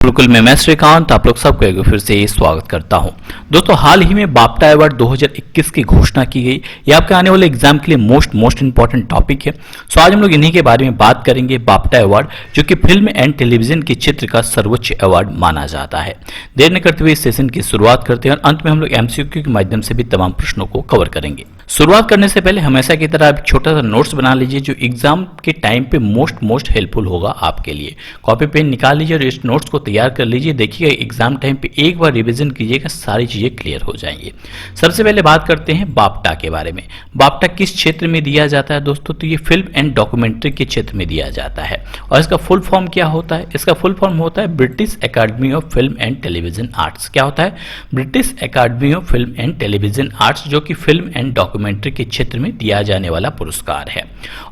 बिल्कुल मैं श्रीकांत आप लोग सबको एक बार फिर से स्वागत करता हूं। दोस्तों हाल ही में बाफ्टा अवार्ड 2021 की घोषणा की गई। ये आपके आने वाले एग्जाम के लिए मोस्ट इंपॉर्टेंट टॉपिक है। सो आज हम लोग इन्हीं के बारे में बात करेंगे। बाफ्टा अवार्ड जो कि फिल्म एंड टेलीविजन के क्षेत्र का सर्वोच्च अवार्ड माना जाता है। देर न करते हुए इस सेशन की शुरुआत करते हैं और अंत में हम लोग एमसीक्यू के माध्यम से भी तमाम प्रश्नों को कवर करेंगे। शुरुआत करने से पहले हमेशा की तरह आप छोटा सा नोट्स बना लीजिए जो एग्जाम के टाइम पे मोस्ट हेल्पफुल होगा आपके लिए। कॉपी पेन निकाल लीजिए और इस नोट्स को तैयार कर लीजिए। देखिएगा एग्जाम टाइम पे एक बार रिवीजन कीजिएगा, सारी चीजें क्लियर हो जाएंगी। सबसे पहले बात करते हैं बाफ्टा के बारे में। बाफ्टा किस क्षेत्र में दिया जाता है दोस्तों? तो ये फिल्म एंड डॉक्यूमेंट्री के क्षेत्र में दिया जाता है। और इसका फुल फॉर्म क्या होता है? इसका फुल फॉर्म होता है British academy of film and television arts. क्या होता है? British academy of film and television arts, जो कि फिल्म एंड डॉक्यूमेंट्री के क्षेत्र में दिया जाने वाला पुरस्कार है।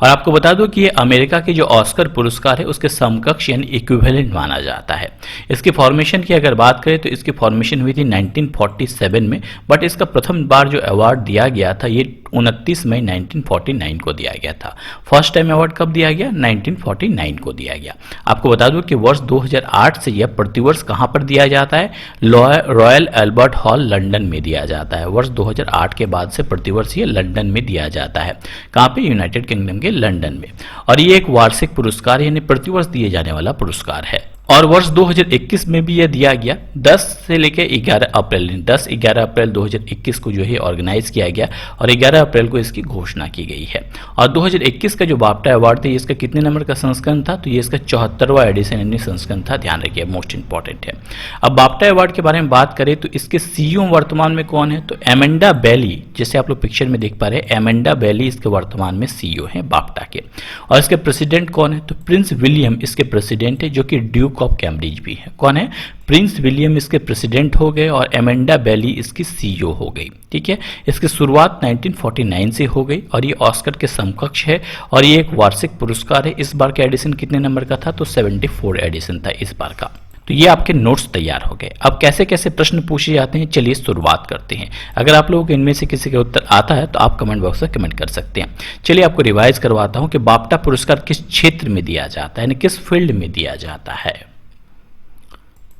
और आपको बता दूं कि ये अमेरिका के जो ऑस्कर पुरस्कार है उसके समकक्ष यानी इक्विवेलेंट माना जाता है। इसकी फॉर्मेशन की अगर बात करें तो इसकी फॉर्मेशन हुई थी 1947 में, बट इसका प्रथम बार जो अवार्ड दिया गया था ये 29 मई 1949 को दिया गया था। फर्स्ट टाइम अवार्ड कब दिया गया? 1949 को दिया गया। आपको बता दूं कि वर्ष 2008 से यह प्रतिवर्ष कहां पर दिया जाता है? रॉयल अल्बर्ट हॉल लंदन में दिया जाता है। वर्ष 2008 के बाद से प्रतिवर्ष ये लंदन में दिया जाता है। कहां पे? यूनाइटेड किंगडम के लंदन में। और ये एक वार्षिक पुरस्कार यानी प्रतिवर्ष दिए जाने वाला पुरस्कार है। और वर्ष 2021 में भी यह दिया गया 10 से लेकर 11 अप्रैल 10-11 अप्रैल 2021 को जो है ऑर्गेनाइज किया गया और 11 अप्रैल को इसकी घोषणा की गई है। और 2021 का जो बाफ्टा अवार्ड था इसका कितने नंबर का संस्करण था? तो ये इसका 74वां एडिशन यानी संस्करण था। ध्यान रखिए, मोस्ट इंपॉर्टेंट है। अब बाफ्टा अवार्ड के बारे में बात करें तो इसके सीईओ वर्तमान में कौन है? तो एमेंडा बैली, जैसे आप लोग पिक्चर में देख पा रहे हैं, एमेंडा बैली इसके वर्तमान में सीईओ है बाफ्टा के। और इसके प्रेसिडेंट कौन है? तो प्रिंस विलियम इसके प्रेसिडेंट है, जो कि ड्यूक ऑफ कैम्ब्रिज भी है। कौन है? प्रिंस विलियम इसके प्रेसिडेंट हो गए और एमेंडा बैली इसकी सीईओ हो गई। ठीक है, इसकी शुरुआत 1949 से हो गई और ये ऑस्कर के समकक्ष है और ये एक वार्षिक पुरस्कार है। इस बार का एडिशन कितने नंबर का था? तो 74 एडिशन था इस बार का। तो ये आपके नोट्स तैयार हो गए। अब कैसे कैसे प्रश्न पूछे जाते हैं, चलिए शुरुआत करते हैं। अगर आप लोगों को इनमें से किसी का उत्तर आता है तो आप कमेंट बॉक्स में कमेंट कर सकते हैं। चलिए आपको रिवाइज करवाता हूं कि बाफ्टा पुरस्कार किस क्षेत्र में दिया जाता है, यानी किस फील्ड में दिया जाता है।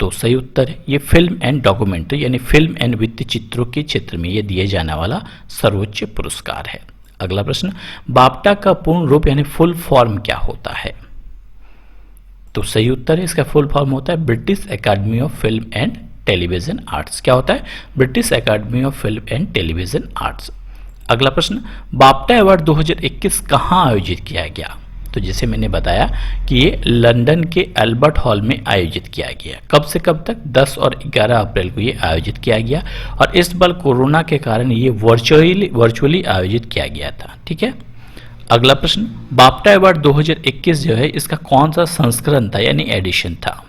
तो सही उत्तर है ये फिल्म एंड डॉक्यूमेंट्री यानी फिल्म एंड वृत्त चित्रों के क्षेत्र में ये दिए जाने वाला सर्वोच्च पुरस्कार है। अगला प्रश्न, बाफ्टा का पूर्ण रूप यानी फुल फॉर्म क्या होता है? तो सही उत्तर है इसका फुल फॉर्म होता है British academy of film and television arts. क्या होता है? British academy of film and television arts. अगला प्रश्न, बाफ्टा अवार्ड 2021 कहां आयोजित किया गया? तो जैसे मैंने बताया कि ये लंदन के अल्बर्ट हॉल में आयोजित किया गया। कब से कब तक? 10 और 11 अप्रैल को ये आयोजित किया गया और इस बार कोरोना के कारण ये वर्चुअली आयोजित किया गया था। ठीक है। अगला प्रश्न, बाफ्टा अवार्ड 2021 जो है इसका कौन सा संस्करण था यानी एडिशन था?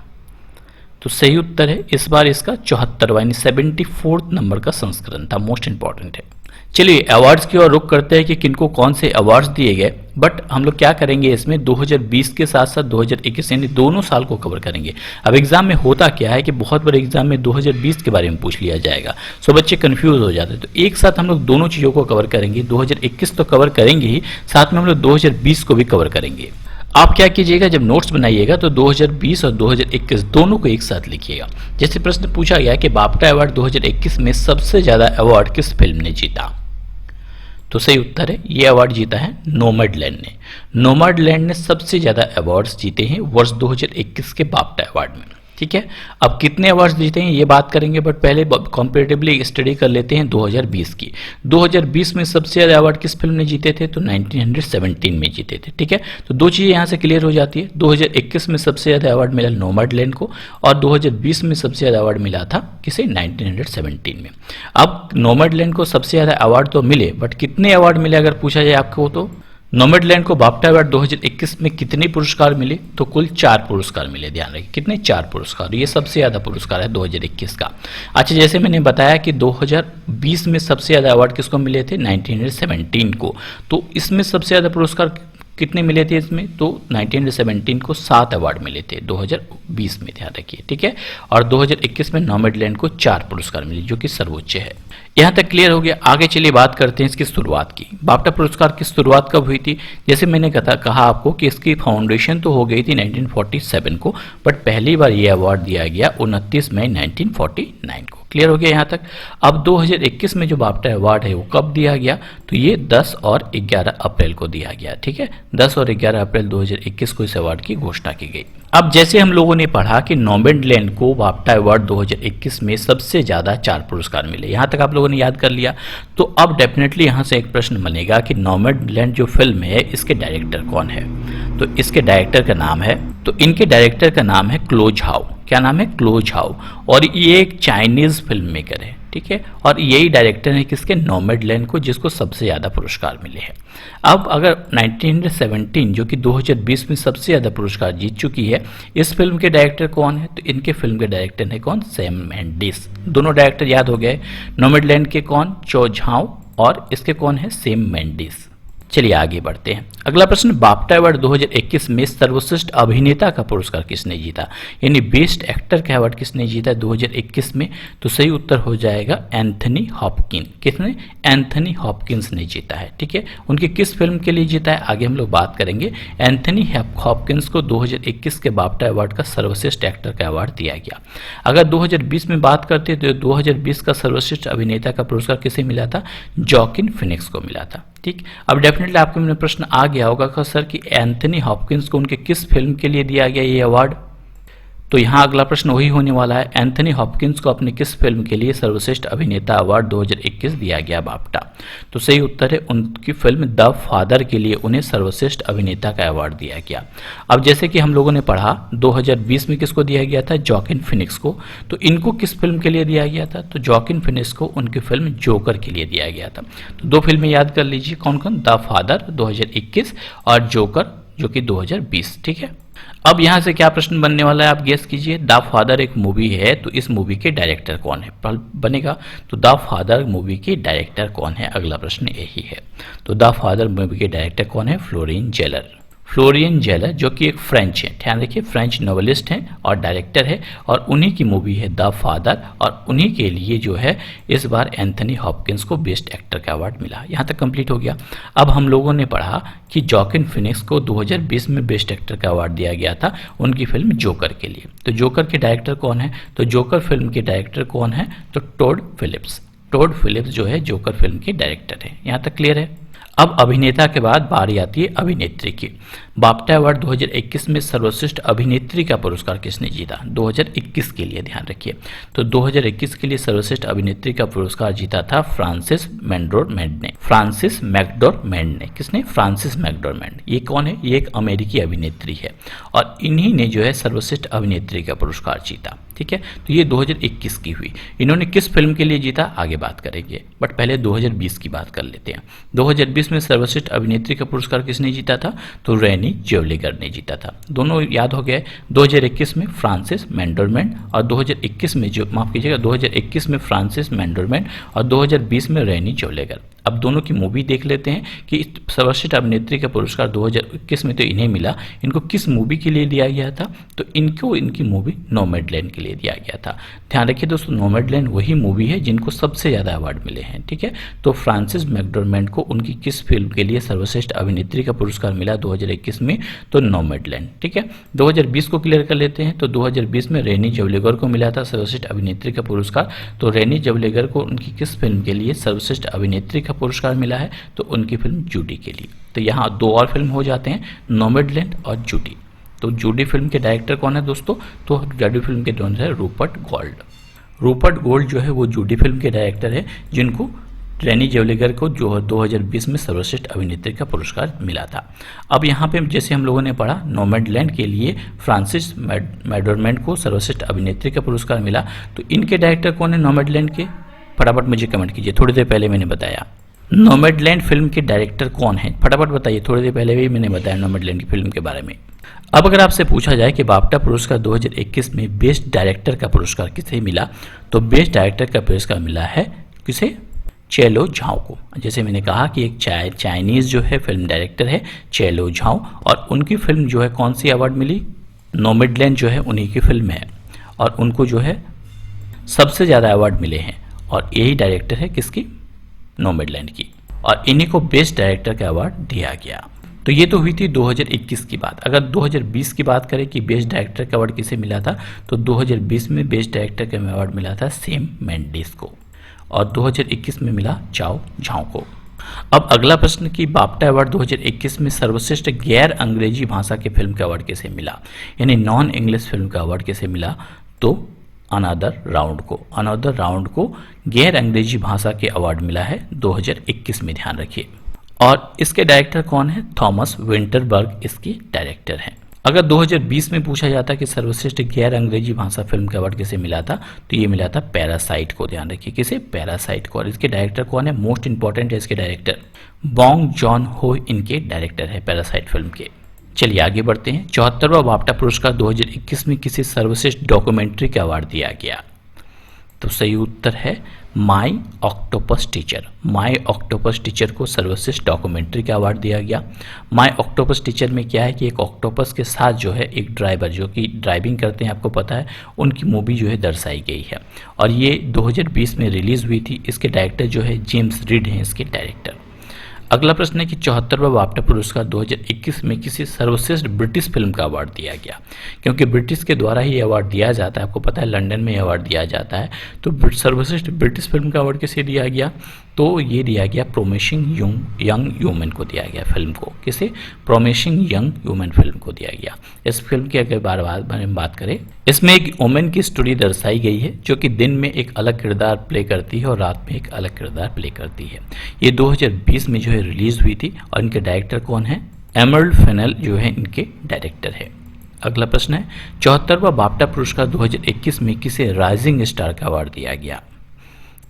तो सही उत्तर है इस बार इसका 74वां यानी 74th नंबर का संस्करण था। मोस्ट इंपॉर्टेंट है। चलिए अवार्ड्स की ओर रुख करते हैं कि किनको कौन से अवार्ड्स दिए गए। बट हम लोग क्या करेंगे इसमें 2020 के साथ साथ 2021 यानी दोनों साल को कवर करेंगे। अब एग्जाम में होता क्या है कि बहुत बड़े एग्जाम में 2020 के बारे में पूछ लिया जाएगा, सो बच्चे कंफ्यूज हो जाते हैं। तो एक साथ हम लोग दोनों चीज़ों को कवर करेंगे। 2021 तो कवर करेंगे ही, साथ में हम लोग 2020 को भी कवर करेंगे। आप क्या कीजिएगा, जब नोट्स बनाइएगा तो 2020 और 2021 दोनों को एक साथ लिखिएगा। जैसे प्रश्न पूछा गया कि बाफ्टा अवार्ड 2021 में सबसे ज्यादा अवार्ड किस फिल्म ने जीता? तो सही उत्तर है ये अवार्ड जीता है नोमैडलैंड ने। नोमैडलैंड ने सबसे ज्यादा अवार्ड्स जीते हैं वर्ष 2021 के बाफ्टा अवार्ड में। ठीक है, अब कितने अवार्ड्स जीते हैं ये बात करेंगे, बट पहले कॉम्पेरेटिवली स्टडी कर लेते हैं 2020 की। 2020 में सबसे ज्यादा अवार्ड किस फिल्म ने जीते थे? तो 1917 में जीते थे। ठीक है, तो दो चीजें यहां से क्लियर हो जाती है। 2021 में सबसे ज्यादा अवार्ड मिला नोमैडलैंड को और 2020 में सबसे ज्यादा अवार्ड मिला था किसे? 1917 में। अब नोमैडलैंड को सबसे ज्यादा अवार्ड तो मिले, बट कितने अवार्ड मिले अगर पूछा जाए आपको तो नोमैडलैंड को बाफ्टा अवार्ड 2021 में कितने पुरस्कार मिले? तो कुल 4 पुरस्कार मिले। ध्यान रखिए कितने? 4 पुरस्कार। ये सबसे ज्यादा पुरस्कार है 2021 का। अच्छा, जैसे मैंने बताया कि 2020 में सबसे ज्यादा अवार्ड किसको मिले थे? 1917 को। तो इसमें सबसे ज्यादा पुरस्कार कितने मिले थे इसमें? तो 1917 को 7 अवार्ड मिले थे 2020 में। ध्यान रखिए। ठीक है, और 2021 में नोमैडलैंड को 4 पुरस्कार मिले जो कि सर्वोच्च है। यहाँ तक क्लियर हो गया। आगे चलिए बात करते हैं इसकी शुरुआत की। बाफ्टा पुरस्कार की शुरुआत कब हुई थी? जैसे मैंने कहा आपको कि इसकी फाउंडेशन तो हो गई थी 1947 को, बट पहली बार ये अवार्ड दिया गया 29 मई 1949 को। क्लियर हो गया यहाँ तक। अब 2021 में जो बाफ्टा अवार्ड है वो कब दिया गया? तो ये 10 और 11 अप्रैल को दिया गया। ठीक है, 10 और 11 अप्रैल 2021 को इस अवार्ड की घोषणा की गई। अब जैसे हम लोगों ने पढ़ा कि नोमैडलैंड को बाफ्टा अवार्ड 2021 में सबसे ज्यादा 4 पुरस्कार मिले, यहां तक आप लोगों ने याद कर लिया। तो अब डेफिनेटली यहां से एक प्रश्न बनेगा कि नोमैडलैंड जो फिल्म है इसके डायरेक्टर कौन है? तो इसके डायरेक्टर का नाम है, तो इनके डायरेक्टर का नाम है क्लो झाओ। क्या नाम है? क्लो झाओ। और ये एक चाइनीज फिल्म मेकर है। ठीक है, और यही डायरेक्टर है किसके? नोमैडलैंड को, जिसको सबसे ज्यादा पुरस्कार मिले हैं। अब अगर 1917 जो कि 2020 में सबसे ज्यादा पुरस्कार जीत चुकी है, इस फिल्म के डायरेक्टर कौन है? तो इनके फिल्म के डायरेक्टर है कौन? सैम मेंडिस। दोनों डायरेक्टर याद हो गए। नोमैडलैंड के कौन? चो झाओ, और इसके कौन है? सैम मेंडिस। चलिए आगे बढ़ते हैं। अगला प्रश्न, बाफ्टा अवार्ड 2021 में सर्वश्रेष्ठ अभिनेता का पुरस्कार किसने जीता? यानी बेस्ट एक्टर का अवार्ड किसने जीता 2021 में? तो सही उत्तर हो जाएगा एंथनी हॉपकिंस। किसने? एंथनी हॉपकिंस ने जीता है। ठीक है, उनकी किस फिल्म के लिए जीता है आगे हम लोग बात करेंगे। एंथनी हॉपकिंस को 2021 के बाफ्टा अवार्ड का सर्वश्रेष्ठ एक्टर का अवार्ड दिया गया। अगर 2020 में बात करते तो 2020 का सर्वश्रेष्ठ अभिनेता का पुरस्कार किसे मिला था? जॉकिन फिनिक्स को मिला था। ठीक, अब डेफिनेटली आपके मन में प्रश्न आ गया होगा कि सर कि एंथनी हॉपकिंस को उनके किस फिल्म के लिए दिया गया ये अवार्ड? तो यहाँ अगला प्रश्न वही होने वाला है, एंथनी हॉपकिंस को अपनी किस फिल्म के लिए सर्वश्रेष्ठ अभिनेता अवार्ड 2021 दिया गया बाफ्टा? तो सही उत्तर है उनकी फिल्म द फादर के लिए उन्हें सर्वश्रेष्ठ अभिनेता का अवार्ड दिया गया। अब जैसे कि हम लोगों ने पढ़ा 2020 में किसको दिया गया था? जॉकिन फिनिक्स को। तो इनको किस फिल्म के लिए दिया गया था? तो जॉकिन फिनिक्स को उनकी फिल्म जोकर के लिए दिया गया था। तो 2 फिल्में याद कर लीजिए कौन कौन? द फादर 2021 और जोकर जो कि 2020। ठीक है, अब यहां से क्या प्रश्न बनने वाला है आप गेस कीजिए। द फादर एक मूवी है, तो इस मूवी के डायरेक्टर कौन है बनेगा? तो द फादर मूवी के डायरेक्टर कौन है? अगला प्रश्न यही है। तो द फादर मूवी के डायरेक्टर कौन है? Florian jailer. फ्लोरियन जेलर जो कि एक फ्रेंच है, ध्यान रखिए, फ्रेंच नॉवेलिस्ट हैं और डायरेक्टर है, और उन्हीं की मूवी है द फादर, और उन्हीं के लिए जो है इस बार एंथनी हॉपकिंस को बेस्ट एक्टर का अवार्ड मिला। यहाँ तक कंप्लीट हो गया। अब हम लोगों ने पढ़ा कि जॉकिन फिनिक्स को 2020 में बेस्ट एक्टर का अवार्ड दिया गया था उनकी फिल्म जोकर के लिए। तो जोकर के डायरेक्टर कौन है? तो जोकर फिल्म के डायरेक्टर कौन है? तो टॉड फिलिप्स। टॉड फिलिप्स जो है जोकर फिल्म के डायरेक्टर है। यहाँ तक क्लियर है। अब अभिनेता के बाद बारी आती है अभिनेत्री की। बाफ्टा अवार्ड 2021 में सर्वश्रेष्ठ अभिनेत्री का पुरस्कार किसने जीता? 2021 के लिए ध्यान रखिए। तो 2021 के लिए सर्वश्रेष्ठ अभिनेत्री का पुरस्कार जीता था फ्रांसिस मैकडोरमेंड ने। फ्रांसिस मैकडोरमेंड ने। किसने? फ्रांसिस मैकडोरमेंड। ये कौन है? ये एक अमेरिकी अभिनेत्री है, और इन्हीं ने जो है सर्वश्रेष्ठ अभिनेत्री का पुरस्कार जीता। ठीक है, तो ये 2021 की हुई। इन्होंने किस फिल्म के लिए जीता आगे बात करेंगे, बट पहले 2020 की बात कर लेते हैं। 2020 में सर्वश्रेष्ठ अभिनेत्री का पुरस्कार किसने जीता था? तो रेनी जेवलिगर ने जीता था। दोनों याद हो गए। 2021 में फ्रांसिस मैकडोरमेंड, और 2021 में जो माफ कीजिएगा 2021 में फ्रांसिस मैकडोरमेंड, और 2020 में रेनी जेवलिगर। अब दोनों की मूवी देख लेते हैं कि सर्वश्रेष्ठ अभिनेत्री का पुरस्कार 2021 में तो इन्हें मिला, इनको किस मूवी के लिए दिया गया था? तो इनको इनकी मूवी नोमैडलैंड के लिए दिया गया था। ध्यान रखिए दोस्तों, नोमैडलैंड वही मूवी है जिनको सबसे ज़्यादा अवार्ड मिले हैं। ठीक है, तो फ्रांसिस मैकडोरमेंड को उनकी किस फिल्म के लिए सर्वश्रेष्ठ अभिनेत्री का पुरस्कार मिला 2021 में? तो नोमैडलैंड। ठीक है, 2020 को क्लियर कर लेते हैं। तो 2020 में रेनी जेवलिगर को मिला था सर्वश्रेष्ठ अभिनेत्री का पुरस्कार। तो रेनी जेवलिगर को उनकी किस फिल्म के लिए सर्वश्रेष्ठ अभिनेत्री का पुरस्कार मिला है? तो उनकी फिल्म जूडी के लिए। तो यहाँ 2 और फिल्म हो जाते हैं, नोमैडलैंड और जूडी। तो जूडी फिल्म के डायरेक्टर कौन है दोस्तों? तो जूडी फिल्म के दोनों है रूपर्ट गोल्ड। रूपर्ट गोल्ड जो है वो जूडी फिल्म के डायरेक्टर है, जिनको रेनी जेवलिगर को जो 2020 में सर्वश्रेष्ठ अभिनेत्री का पुरस्कार मिला था। अब यहाँ पे जैसे हम लोगों ने पढ़ा नोमैडलैंड के लिए फ्रांसिस मैकडोरमेंड को सर्वश्रेष्ठ अभिनेत्री का पुरस्कार मिला। तो इनके डायरेक्टर कौन है नोमैडलैंड के? फटाफट मुझे कमेंट कीजिए। थोड़ी देर पहले मैंने बताया नोमैडलैंड फिल्म के डायरेक्टर कौन है, फटाफट बताइए। थोड़ी देर पहले भी मैंने बताया नोमैडलैंड की फिल्म के बारे में। अब अगर आपसे पूछा जाए कि बाफ्टा पुरस्कार 2021 में बेस्ट डायरेक्टर का पुरस्कार किसे मिला, तो बेस्ट डायरेक्टर का पुरस्कार मिला है किसे? चेलो झाओ को। जैसे मैंने कहा कि एक चाइनीज जो है फिल्म डायरेक्टर है चेलो झाओ, और उनकी फिल्म जो है कौन सी अवार्ड मिली? नोमैडलैंड जो है उन्हीं की फिल्म है, और उनको जो है सबसे ज़्यादा अवार्ड मिले हैं। और यही डायरेक्टर है किसकी, नोमैडलैंड की, और इन्हीं को बेस्ट डायरेक्टर का अवार्ड दिया गया। तो ये तो हुई थी 2021 की बात। अगर 2020 की बात करें कि बेस्ट डायरेक्टर का अवार्ड किसे मिला था, तो 2020 में बेस्ट डायरेक्टर का अवार्ड मिला था सैम मेंडिस को, और 2021 में मिला चाओ झाओ को। अब अगला प्रश्न कि बाफ्टा अवार्ड 2021 में सर्वश्रेष्ठ गैर अंग्रेजी भाषा के फिल्म का अवार्ड किसे मिला, यानी नॉन इंग्लिश फिल्म का अवार्ड किसे मिला, तो अनदर राउंड को गैर अंग्रेजी भाषा के अवार्ड मिला है 2021 में, ध्यान रखिए। और इसके डायरेक्टर कौन है, थॉमस विंटरबर्ग इसके डायरेक्टर हैं। अगर 2020 में पूछा जाता कि सर्वश्रेष्ठ गैर अंग्रेजी भाषा फिल्म का अवार्ड किसे मिला था, तो ये मिला था पैरासाइट को, ध्यान रखिए, किसे, पैरासाइट को। और इसके डायरेक्टर कौन है, मोस्ट इंपॉर्टेंट है इसके डायरेक्टर, बॉन्ग जॉन हो इनके डायरेक्टर है पैरासाइट फिल्म के। चलिए आगे बढ़ते हैं। 74वां बाफ्टा पुरस्कार 2021 में किसी सर्वश्रेष्ठ डॉक्यूमेंट्री का अवार्ड दिया गया, तो सही उत्तर है माई ऑक्टोपस टीचर। माई ऑक्टोपस टीचर को सर्वश्रेष्ठ डॉक्यूमेंट्री का अवार्ड दिया गया। माई ऑक्टोपस टीचर में क्या है कि एक ऑक्टोपस के साथ जो है एक ड्राइवर जो कि ड्राइविंग करते हैं, आपको पता है, उनकी मूवी जो है दर्शाई गई है, और ये 2020 में रिलीज हुई थी। इसके डायरेक्टर जो है जेम्स रीड हैं इसके डायरेक्टर। अगला प्रश्न है कि 74वां बाफ्टा पुरस्कार 2021 में किसी सर्वश्रेष्ठ ब्रिटिश फिल्म का अवार्ड दिया गया, क्योंकि ब्रिटिश के द्वारा ही अवार्ड दिया जाता है, आपको पता है लंदन में अवार्ड दिया जाता है। तो सर्वश्रेष्ठ ब्रिटिश फिल्म का अवार्ड किसे दिया गया, तो ये दिया गया प्रोमिसिंग यंग ह्यूमन को दिया गया, फिल्म को, किसे, प्रोमिसिंग यंग ह्यूमन फिल्म को दिया गया। इस फिल्म की अगर बारे में बात करें, इसमें एक वुमेन की स्टोरी दर्शाई गई है जो कि दिन में एक अलग किरदार प्ले करती है और रात में एक अलग किरदार प्ले करती है। ये 2020 में जो है रिलीज हुई थी, और इनके डायरेक्टर कौन है, एमर्ल्ड फेनेल जो है इनके डायरेक्टर है। अगला प्रश्न है 74वां बाफ्टा पुरस्कार 2021 में किसे राइजिंग स्टार का अवार्ड दिया गया,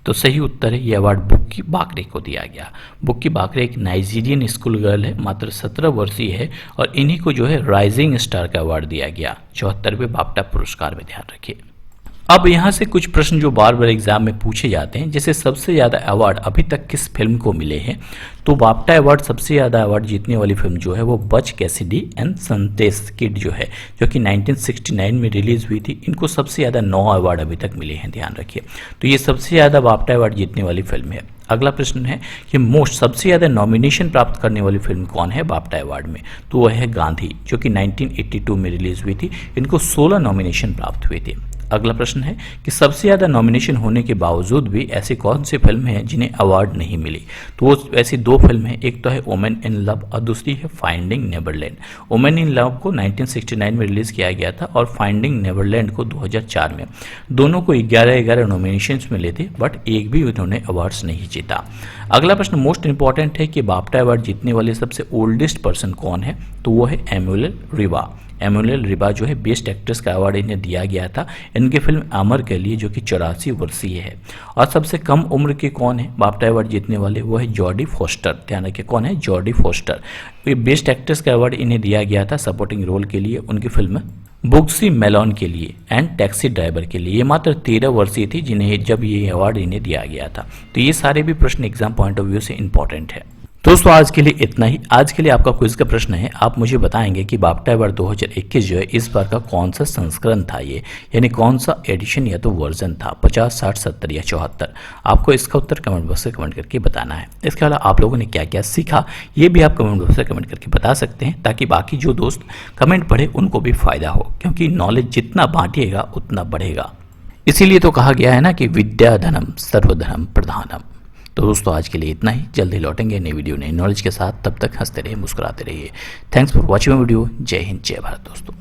तो सही उत्तर है ये अवार्ड बुक्की बाकरे को दिया गया। बुक्की बाकरे एक नाइजीरियन स्कूल गर्ल है, मात्र 17 वर्षीय है, और इन्हीं को जो है राइजिंग स्टार का अवार्ड दिया गया 74वें बाफ्टा पुरस्कार में, ध्यान रखिए। अब यहाँ से कुछ प्रश्न जो बार बार एग्जाम में पूछे जाते हैं, जैसे सबसे ज़्यादा अवार्ड अभी तक किस फिल्म को मिले हैं, तो बाफ्टा अवार्ड सबसे ज़्यादा अवार्ड जीतने वाली फिल्म जो है वो बच कैसिडी एंड सनटेस किड जो है, जो कि 1969 में रिलीज हुई थी। इनको सबसे ज़्यादा 9 अवार्ड अभी तक मिले हैं, ध्यान रखिए। तो ये सबसे ज़्यादा बाफ्टा अवार्ड जीतने वाली फिल्म है। अगला प्रश्न है कि सबसे ज़्यादा नॉमिनेशन प्राप्त करने वाली फिल्म कौन है बाफ्टा अवार्ड में, तो वह है गांधी, जो कि 1982 में रिलीज हुई थी। इनको 16 नॉमिनेशन प्राप्त हुए थे। अगला प्रश्न है कि सबसे ज़्यादा नॉमिनेशन होने के बावजूद भी ऐसी कौन सी फिल्म है जिन्हें अवार्ड नहीं मिली, तो वो ऐसी 2 फिल्म हैं, एक तो है वुमेन इन लव और दूसरी है finding Neverland. Women in love को 1969 में रिलीज़ किया गया था और फाइंडिंग नेवरलैंड को 2004 में। दोनों को 11 नॉमिनेशंस मिले थे, बट एक भी उन्होंने अवार्ड्स नहीं जीता। अगला प्रश्न मोस्ट इंपॉर्टेंट है कि बाफ्टा अवार्ड जीतने वाले सबसे ओल्डेस्ट पर्सन कौन है, तो वो है एमुअल रिबा। एमुअल रिबा जो है बेस्ट एक्ट्रेस का अवार्ड इन्हें दिया गया था इनकी फिल्म अमर के लिए, जो कि 84 वर्षीय है। और सबसे कम उम्र के कौन है बाफ्टा अवार्ड जीतने वाले, वो है जॉडी फॉस्टर। ध्यान रखिए कौन है, जॉडी फॉस्टर। ये बेस्ट एक्ट्रेस का अवार्ड इन्हें दिया गया था सपोर्टिंग रोल के लिए उनकी फिल्म बुक्सी मेलॉन के लिए एंड टैक्सी ड्राइवर के लिए। ये मात्र 13 वर्षीय थी जिन्हें जब ये अवार्ड इन्हें दिया गया था। तो ये सारे भी प्रश्न एग्जाम पॉइंट ऑफ व्यू से इंपॉर्टेंट है। दोस्तों आज के लिए इतना ही। आज के लिए आपका क्विज का प्रश्न है, आप मुझे बताएंगे कि बाफ्टा अवार्ड 2021 जो है इस बार का कौन सा संस्करण था, ये यानी कौन सा एडिशन या तो वर्जन था, 50, 60, 70 या 74। आपको इसका उत्तर कमेंट बॉक्स से कमेंट करके बताना है। इसके अलावा आप लोगों ने क्या क्या सीखा ये भी आप कमेंट बॉक्स से कमेंट करके बता सकते हैं, ताकि बाकी जो दोस्त कमेंट पढ़े उनको भी फायदा हो, क्योंकि नॉलेज जितना बांटिएगा उतना बढ़ेगा। इसीलिए तो कहा गया है ना कि विद्या धनम सर्वधनम प्रधानम। तो दोस्तों आज के लिए इतना ही। जल्दी लौटेंगे नई वीडियो नई नॉलेज के साथ, तब तक हंसते रहिए, मुस्कुराते रहिए। Thanks for watching video. जय हिंद, जय भारत दोस्तों।